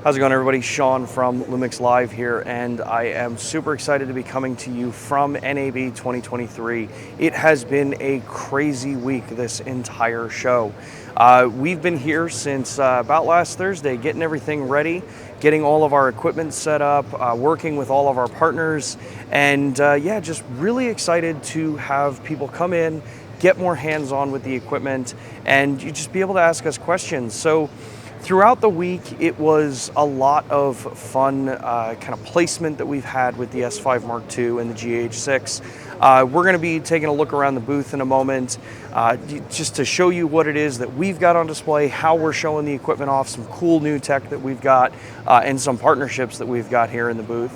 How's it going, everybody? Sean from LUMIX Live here, and I am super excited to be coming to you from NAB 2023. It has been a crazy week, this entire show. We've been here since about last Thursday, getting everything ready, getting all of our equipment set up, working with all of our partners, and yeah, just really excited to have people come in, get more hands-on with the equipment, and you just be able to ask us questions. So throughout the week, it was a lot of fun kind of placement that we've had with the S5 Mark II and the GH6. We're going to be taking a look around the booth in a moment just to show you what it is that we've got on display, how we're showing the equipment off, some cool new tech that we've got, and some partnerships that we've got here in the booth.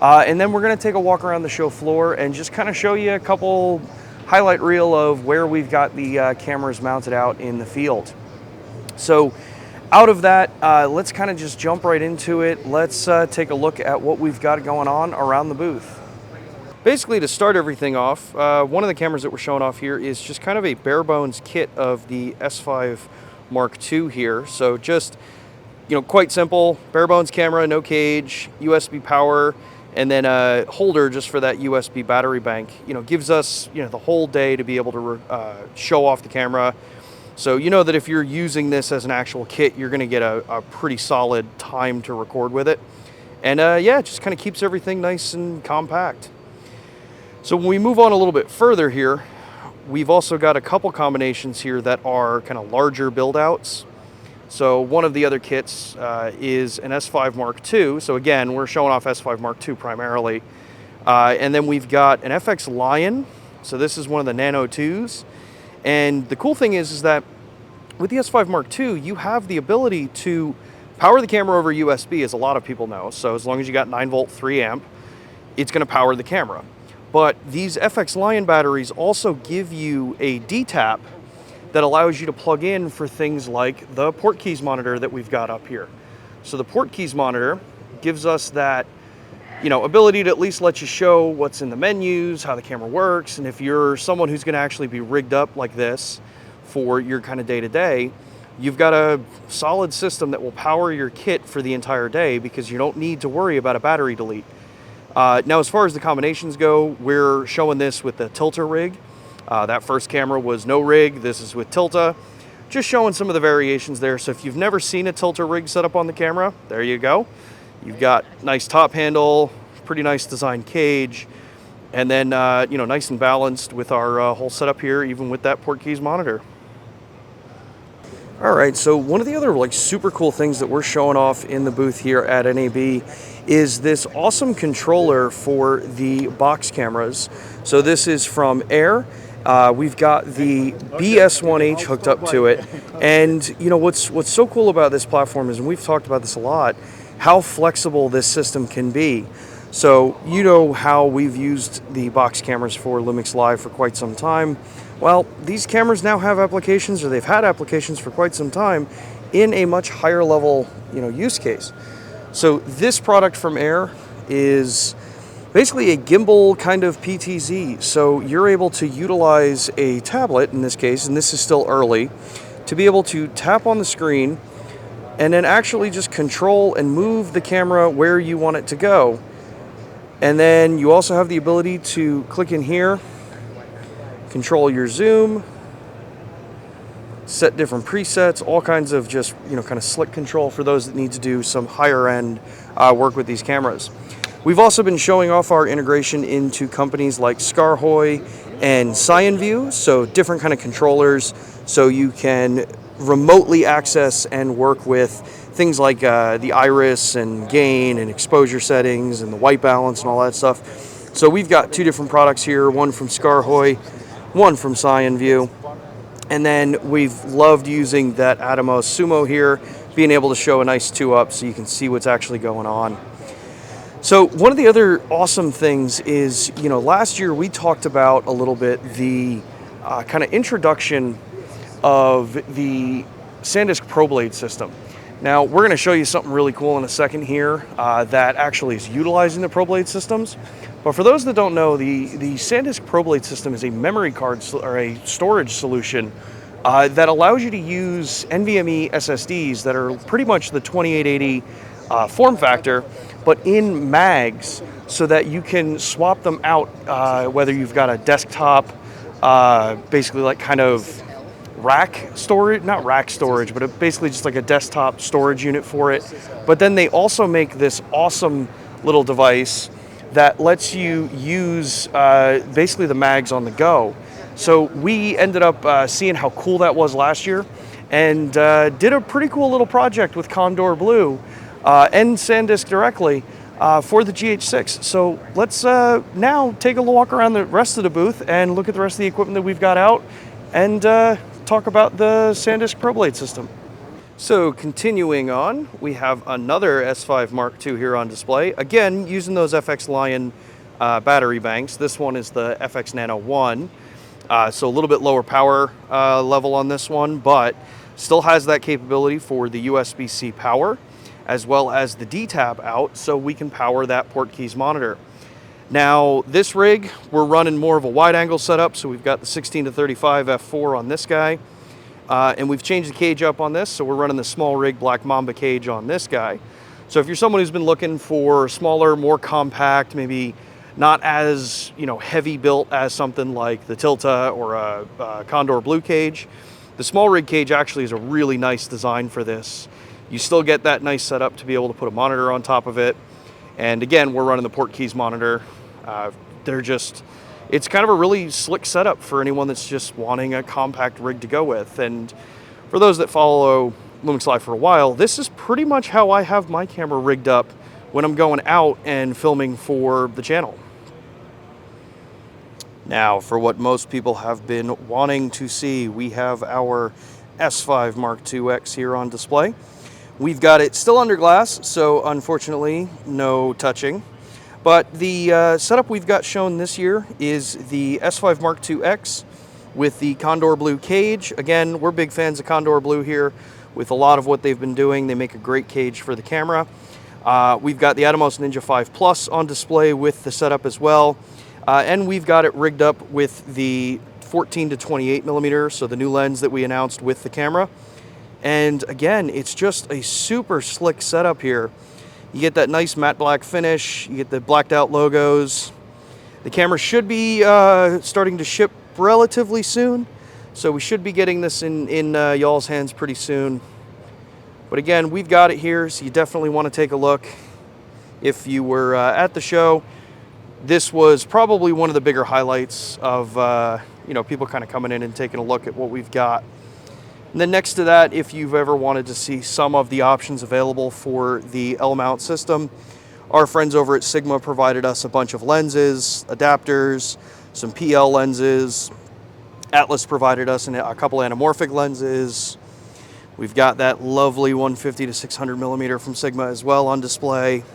And then we're going to take a walk around the show floor and just kind of show you a couple highlight reel of where we've got the cameras mounted out in the field. So out of that, let's kind of just jump right into it. Let's take a look at what we've got going on around the booth. Basically, to start everything off, one of the cameras that we're showing off here is just kind of a bare bones kit of the S5 Mark II here. So just, quite simple, bare bones camera, no cage, USB power, and then a holder just for that USB battery bank. Gives us, the whole day to be able to show off the camera. So you know that if you're using this as an actual kit, you're going to get a pretty solid time to record with it. And yeah, it just kind of keeps everything nice and compact. So when we move on a little bit further here, we've also got a couple combinations here that are kind of larger build outs. So one of the other kits is an S5 Mark II. So again, we're showing off S5 Mark II primarily. And then we've got an FX Lion. So this is one of the Nano 2s. And the cool thing is that with the S5 Mark II, you have the ability to power the camera over USB, as a lot of people know. So as long as you got 9-volt 3-amp, it's going to power the camera. But these FX Lion batteries also give you a D-tap that allows you to plug in for things like the port keys monitor that we've got up here. So the port keys monitor gives us that ability to at least let you show what's in the menus, how the camera works, and if you're someone who's going to actually be rigged up like this for your kind of day-to-day, you've got a solid system that will power your kit for the entire day because you don't need to worry about a battery delete. Now, as far as the combinations go, we're showing this with the Tilta rig. That first camera was no rig. This is with Tilta. Just showing some of the variations there. So if you've never seen a Tilta rig set up on the camera, there you go. You've got nice top handle, pretty nice designed cage, and then, nice and balanced with our whole setup here, even with that port keys monitor. All right, so one of the other super cool things that we're showing off in the booth here at NAB is this awesome controller for the box cameras. So this is from Air. We've got the BS1H hooked up to it. And what's so cool about this platform is, and we've talked about this a lot, how flexible this system can be. So you know how we've used the box cameras for LUMIX Live for quite some time. Well, these cameras now have applications, or they've had applications for quite some time, in a much higher level use case. So this product from Air is basically a gimbal kind of PTZ. So you're able to utilize a tablet in this case, and this is still early, to be able to tap on the screen and then actually just control and move the camera where you want it to go. And then you also have the ability to click in here, control your zoom, set different presets, all kinds of just, kind of slick control for those that need to do some higher end work with these cameras. We've also been showing off our integration into companies like Scarhoy and CyanView, so different kind of controllers, so you can remotely access and work with things like the iris and gain and exposure settings and the white balance and all that stuff. So we've got two different products here, one from Scarhoy, one from CyanView. And then we've loved using that Atomos Sumo here, being able to show a nice 2-up so you can see what's actually going on. So one of the other awesome things is, last year we talked about a little bit the kind of introduction of the SanDisk ProBlade system. Now, we're going to show you something really cool in a second here that actually is utilizing the ProBlade systems. But for those that don't know, the SanDisk ProBlade system is a memory card or a storage solution that allows you to use NVMe SSDs that are pretty much the 2880 form factor, but in mags so that you can swap them out, whether you've got a desktop, basically like kind of rack storage, not rack storage, but basically just like a desktop storage unit for it. But then they also make this awesome little device that lets you use basically the mags on the go. So we ended up seeing how cool that was last year, and did a pretty cool little project with Condor Blue and SanDisk directly for the GH6. So let's now take a walk around the rest of the booth and look at the rest of the equipment that we've got out, and talk about the SanDisk ProBlade system. So continuing on, we have another S5 Mark II here on display. Again, using those FX Lion battery banks. This one is the FX Nano 1. So a little bit lower power level on this one, but still has that capability for the USB-C power, as well as the D-tab out, so we can power that Portkeys monitor. Now, this rig, we're running more of a wide angle setup, so we've got the 16 to 35 f4 on this guy, and we've changed the cage up on this, so we're running the small rig Black Mamba cage on this guy. So if you're someone who's been looking for smaller, more compact, maybe not as heavy built as something like the Tilta or a Condor Blue cage, the small rig cage actually is a really nice design for this. You still get that nice setup to be able to put a monitor on top of it. And again, we're running the Portkeys monitor. It's kind of a really slick setup for anyone that's just wanting a compact rig to go with. And for those that follow LUMIX Live for a while, this is pretty much how I have my camera rigged up when I'm going out and filming for the channel. Now, for what most people have been wanting to see, we have our S5 Mark IIX here on display. We've got it still under glass, so unfortunately, no touching. But the setup we've got shown this year is the S5 Mark IIX with the Condor Blue cage. Again, we're big fans of Condor Blue here with a lot of what they've been doing. They make a great cage for the camera. We've got the Atomos Ninja 5 Plus on display with the setup as well. And we've got it rigged up with the 14 to 28 millimeter, so the new lens that we announced with the camera. And again, it's just a super slick setup here. You get that nice matte black finish, you get the blacked out logos. The camera should be starting to ship relatively soon, so we should be getting this in y'all's hands pretty soon. But again, we've got it here, so you definitely want to take a look. If you were at the show, this was probably one of the bigger highlights of people kind of coming in and taking a look at what we've got. And then next to that, if you've ever wanted to see some of the options available for the L-mount system, our friends over at Sigma provided us a bunch of lenses, adapters, some PL lenses. Atlas provided us a couple anamorphic lenses. We've got that lovely 150 to 600 millimeter from Sigma as well on display.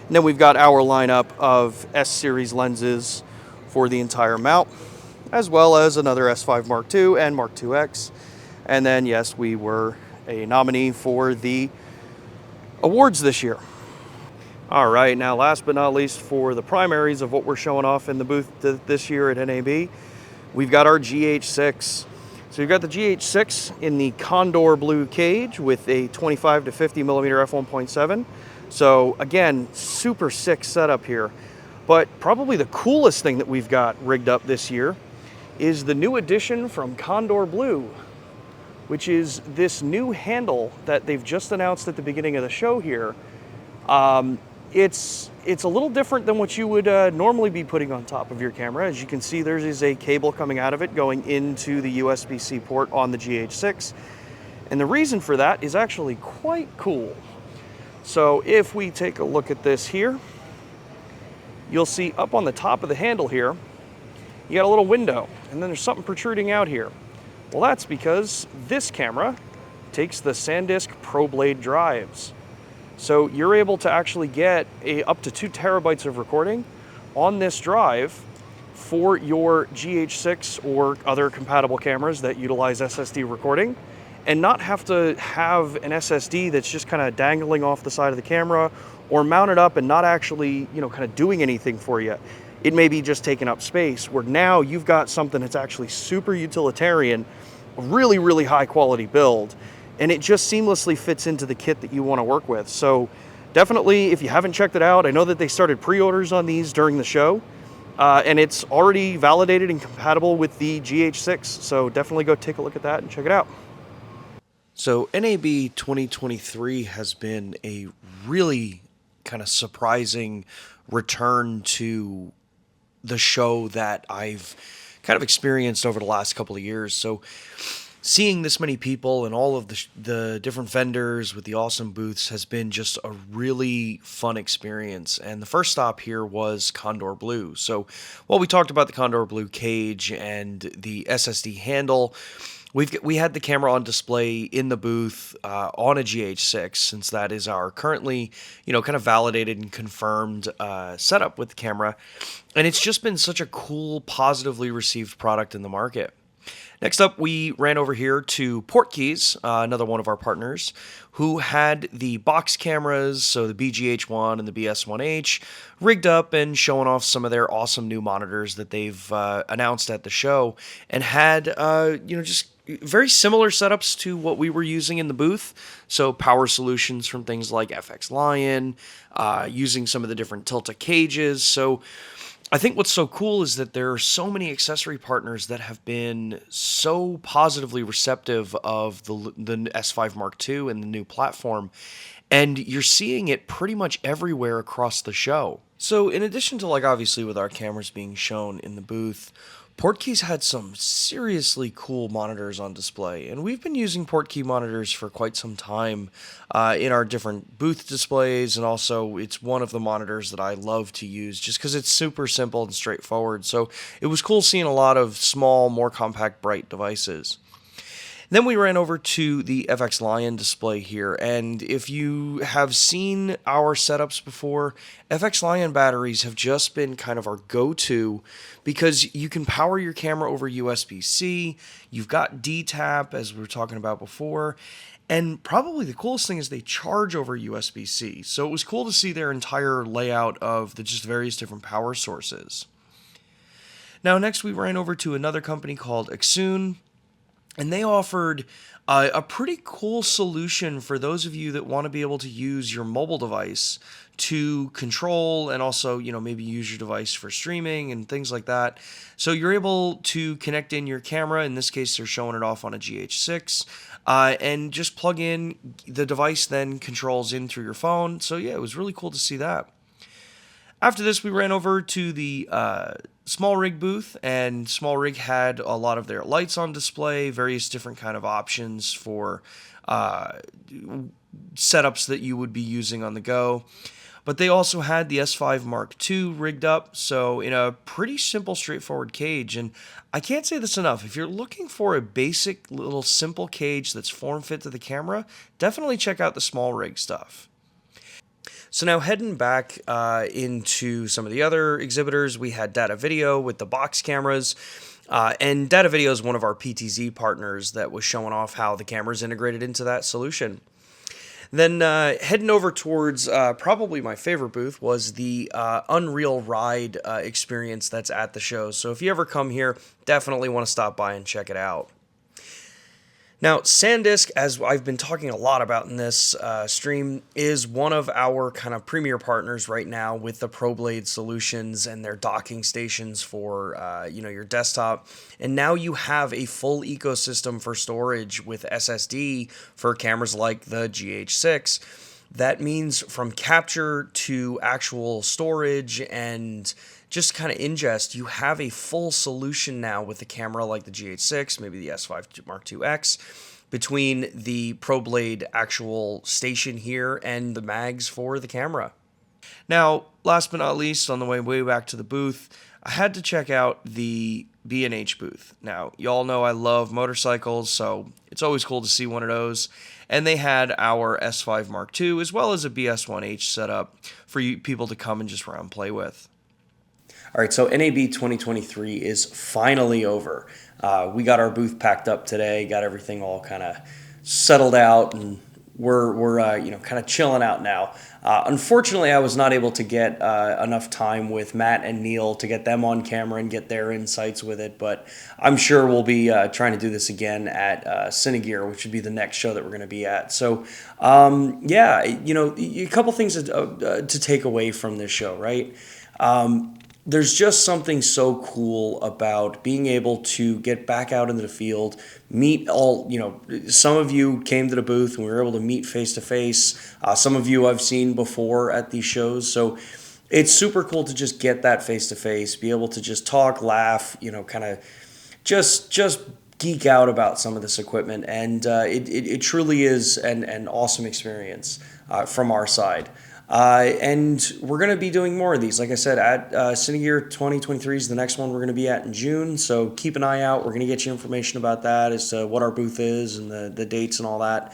And then we've got our lineup of S-series lenses for the entire mount, as well as another S5 Mark II and Mark IIX. And then, yes, we were a nominee for the awards this year. All right, now last but not least, for the primaries of what we're showing off in the booth this year at NAB, we've got our GH6. So you've got the GH6 in the Condor Blue cage with a 25 to 50 millimeter f1.7. So again, super sick setup here. But probably the coolest thing that we've got rigged up this year is the new addition from Condor Blue, which is this new handle that they've just announced at the beginning of the show here. It's a little different than what you would normally be putting on top of your camera. As you can see, there is a cable coming out of it going into the USB-C port on the GH6. And the reason for that is actually quite cool. So if we take a look at this here, you'll see up on the top of the handle here, you got a little window, and then there's something protruding out here. Well, that's because this camera takes the SanDisk ProBlade drives. So you're able to actually get up to 2 terabytes of recording on this drive for your GH6 or other compatible cameras that utilize SSD recording, and not have to have an SSD that's just kind of dangling off the side of the camera or mounted up and not actually, kind of doing anything for you. It may be just taking up space, where now you've got something that's actually super utilitarian, a really, really high quality build, and it just seamlessly fits into the kit that you want to work with. So definitely, if you haven't checked it out, I know that they started pre-orders on these during the show, and it's already validated and compatible with the GH6, so definitely go take a look at that and check it out. So NAB 2023 has been a really kind of surprising return to the show that I've kind of experienced over the last couple of years. So seeing this many people and all of the different vendors with the awesome booths has been just a really fun experience. And the first stop here was Condor Blue. So while we talked about the Condor Blue cage and the SSD handle, we had the camera on display in the booth on a GH6, since that is our currently, kind of validated and confirmed setup with the camera. And it's just been such a cool, positively received product in the market. Next up, we ran over here to Portkeys, another one of our partners, who had the box cameras, so the BGH1 and the BS1H, rigged up and showing off some of their awesome new monitors that they've announced at the show, and had, just very similar setups to what we were using in the booth. So power solutions from things like FX Lion, using some of the different Tilta cages. So I think what's so cool is that there are so many accessory partners that have been so positively receptive of the S5 Mark II and the new platform, and you're seeing it pretty much everywhere across the show. So in addition to, obviously with our cameras being shown in the booth, Portkeys had some seriously cool monitors on display, and we've been using Portkey monitors for quite some time in our different booth displays, and also it's one of the monitors that I love to use just because it's super simple and straightforward. So it was cool seeing a lot of small, more compact, bright devices. Then we ran over to the FX Lion display here, and if you have seen our setups before, FX Lion batteries have just been kind of our go-to because you can power your camera over USB-C, you've got D-Tap, as we were talking about before, and probably the coolest thing is they charge over USB-C, so it was cool to see their entire layout of the just various different power sources. Now next we ran over to another company called Xun, and they offered a pretty cool solution for those of you that want to be able to use your mobile device to control and also, maybe use your device for streaming and things like that. So you're able to connect in your camera. In this case, they're showing it off on a GH6, and just plug in the device, then controls in through your phone. So yeah, it was really cool to see that. After this, we ran over to the Small Rig booth, and Small Rig had a lot of their lights on display, various different kind of options for setups that you would be using on the go. But they also had the S5 Mark II rigged up, so in a pretty simple, straightforward cage. And I can't say this enough, if you're looking for a basic little simple cage that's form fit to the camera, definitely check out the Small Rig stuff. So now heading back into some of the other exhibitors, we had Data Video with the box cameras. And Data Video is one of our PTZ partners that was showing off how the camera's integrated into that solution. Then heading over towards probably my favorite booth was the Unreal Ride experience that's at the show. So if you ever come here, definitely want to stop by and check it out. Now, SanDisk, as I've been talking a lot about in this stream, is one of our kind of premier partners right now with the ProBlade solutions and their docking stations for your desktop. And now you have a full ecosystem for storage with SSD for cameras like the GH6. That means from capture to actual storage and just kind of ingest, you have a full solution now with a camera like the GH6, maybe the S5 Mark IIX, between the ProBlade actual station here and the mags for the camera. Now, last but not least, on the way back to the booth, I had to check out the B&H booth. Now, y'all know I love motorcycles, so it's always cool to see one of those. And they had our S5 Mark II as well as a BS1H set up for you people to come and just round play with. All right, so NAB 2023 is finally over. We got our booth packed up today, got everything all kind of settled out and we're kind of chilling out now. Unfortunately, I was not able to get enough time with Matt and Neil to get them on camera and get their insights with it, but I'm sure we'll be trying to do this again at Cinegear, which would be the next show that we're going to be at. So, yeah, a couple things to take away from this show, right? There's just something so cool about being able to get back out into the field, meet some of you came to the booth and we were able to meet face to face. Some of you I've seen before at these shows. So it's super cool to just get that face to face, be able to just talk, laugh, kind of just geek out about some of this equipment. And it truly is an awesome experience from our side. And we're going to be doing more of these. Like I said, at Cinegear 2023 is the next one we're going to be at in June. So keep an eye out. We're going to get you information about that as to what our booth is and the dates and all that.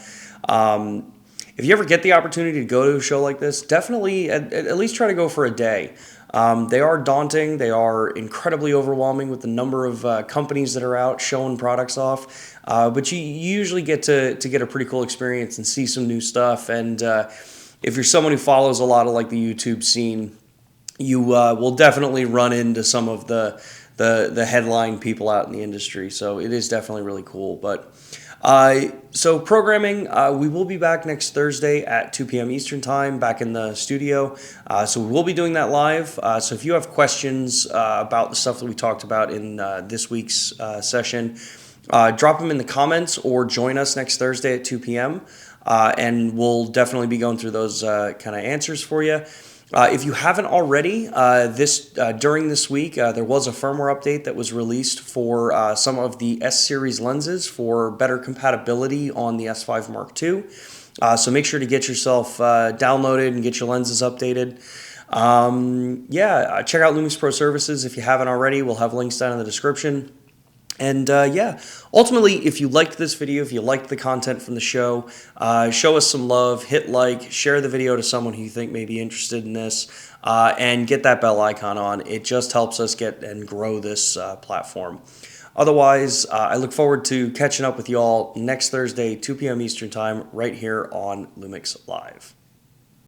If you ever get the opportunity to go to a show like this, definitely at least try to go for a day. They are daunting. They are incredibly overwhelming with the number of companies that are out showing products off. But you usually get to get a pretty cool experience and see some new stuff. And if you're someone who follows a lot of like the YouTube scene, you will definitely run into some of the headline people out in the industry. So it is definitely really cool. But so programming, we will be back next Thursday at 2 p.m. Eastern time back in the studio. So we will be doing that live. So if you have questions about the stuff that we talked about in this week's session, drop them in the comments or join us next Thursday at 2 p.m. And we'll definitely be going through those kind of answers for you. If you haven't already, during this week, there was a firmware update that was released for some of the S-Series lenses for better compatibility on the S5 Mark II. So make sure to get yourself downloaded and get your lenses updated. Check out LUMIX Pro Services if you haven't already. We'll have links down in the description. And ultimately, if you liked this video, if you liked the content from the show, show us some love, hit like, share the video to someone who you think may be interested in this, and get that bell icon on. It just helps us get and grow this platform. Otherwise, I look forward to catching up with you all next Thursday, 2 p.m. Eastern Time, right here on LUMIX Live.